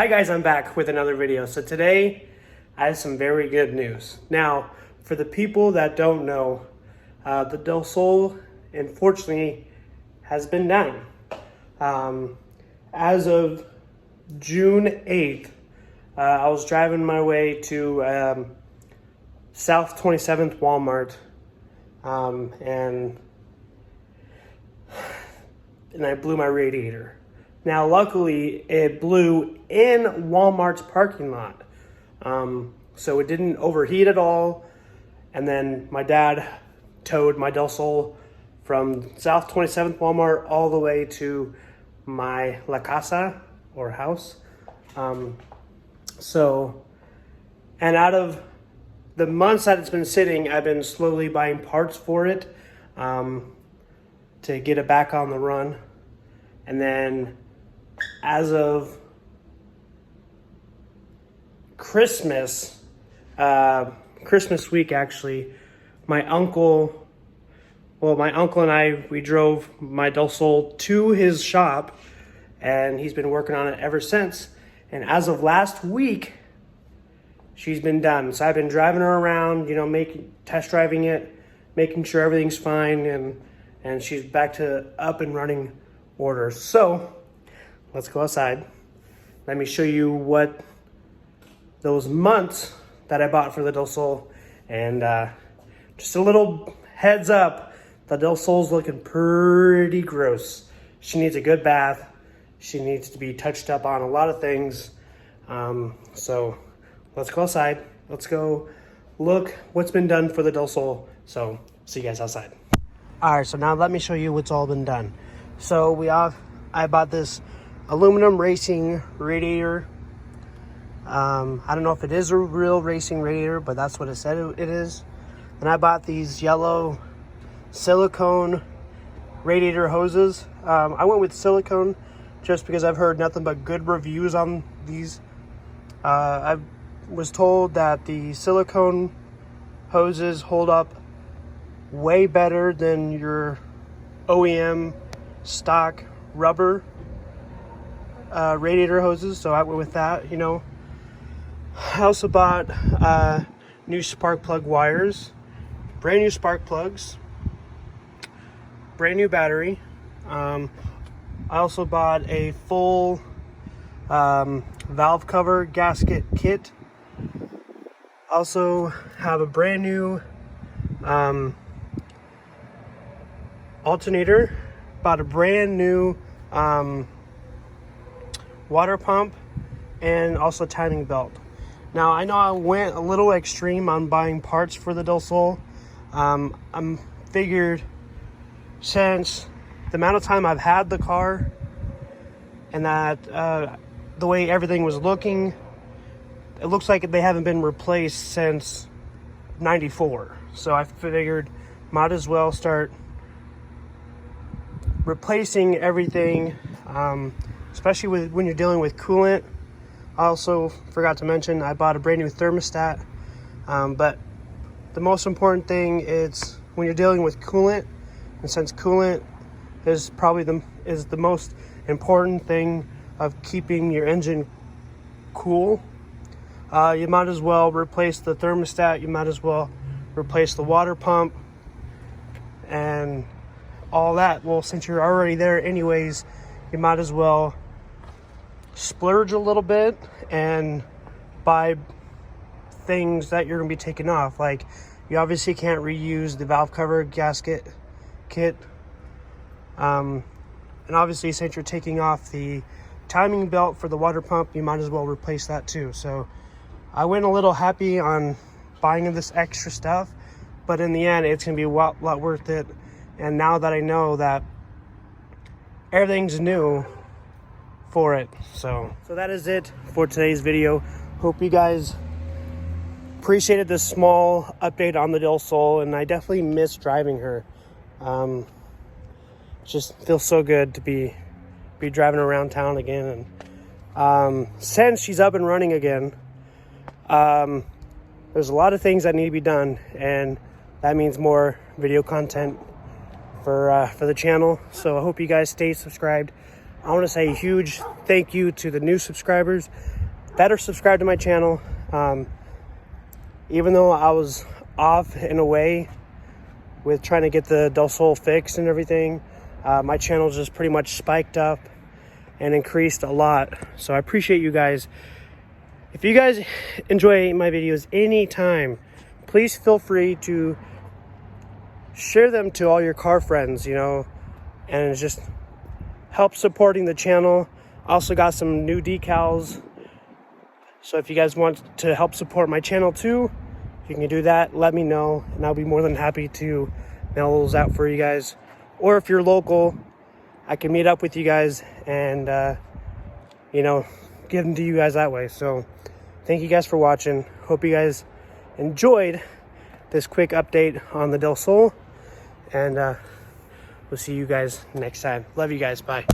Hi guys, I'm back with another video. So today I have some very good news. Now, for the people that don't know, the Del Sol unfortunately has been down. As of June 8th, I was driving my way to South 27th Walmart, and I blew my radiator. Now, luckily, it blew in Walmart's parking lot, so it didn't overheat at all. And then my dad towed my Del Sol from South 27th Walmart all the way to my La Casa, or house. And out of the months that it's been sitting, I've been slowly buying parts for it to get it back on the run. And then as of Christmas week, actually, my uncle and I, we drove my Del Sol to his shop, and he's been working on it ever since. And as of last week, she's been done. So I've been driving her around, test driving it, making sure everything's fine, and she's back to up and running orders. So let's go outside. Let me show you what those months that I bought for the Del Sol. And just a little heads up, the Del Sol's looking pretty gross. She needs a good bath. She needs to be touched up on a lot of things. So let's go outside. Let's go look what's been done for the Del Sol. So see you guys outside. All right, so now let me show you what's all been done. So I bought this aluminum racing radiator. I don't know if it is a real racing radiator, but that's what it said it is. And I bought these yellow silicone radiator hoses. I went with silicone just because I've heard nothing but good reviews on these. I was told that the silicone hoses hold up way better than your OEM stock rubber radiator hoses, so I went with that. I also bought new spark plug wires, brand new spark plugs, brand new battery. I also bought a full valve cover gasket kit. Also have a brand new alternator. Bought a brand new water pump, and also timing belt. Now, I know I went a little extreme on buying parts for the Del Sol. I'm figured, since the amount of time I've had the car and that the way everything was looking, it looks like they haven't been replaced since '94. So I figured might as well start replacing everything, especially when you're dealing with coolant. I also forgot to mention I bought a brand new thermostat, but the most important thing is when you're dealing with coolant, and since coolant is probably the most important thing of keeping your engine cool, you might as well replace the thermostat. You might as well replace the water pump and all that. Well, since you're already there anyways, you might as well splurge a little bit and buy things that you're going to be taking off. Like, you obviously can't reuse the valve cover gasket kit, and obviously since you're taking off the timing belt for the water pump, you might as well replace that too. So I went a little happy on buying this extra stuff, but in the end it's going to be a lot worth it. And now that I know that everything's new for it. So that is it for today's video. Hope you guys appreciated this small update on the Del Sol, and I definitely miss driving her. Just feels so good to be driving around town again. And since she's up and running again, there's a lot of things that need to be done, and that means more video content for the channel. So I hope you guys stay subscribed. I want to say a huge thank you to the new subscribers that are subscribed to my channel. Even though I was off in a way with trying to get the Del Sol fixed and everything, my channel just pretty much spiked up and increased a lot. So I appreciate you guys. If you guys enjoy my videos anytime, please feel free to share them to all your car friends, you know, and just help supporting the channel. Also got some new decals. So if you guys want to help support my channel too, you can do that. Let me know, and I'll be more than happy to mail those out for you guys. Or if you're local, I can meet up with you guys and, you know, give them to you guys that way. So thank you guys for watching. Hope you guys enjoyed this quick update on the Del Sol. And we'll see you guys next time. Love you guys. Bye.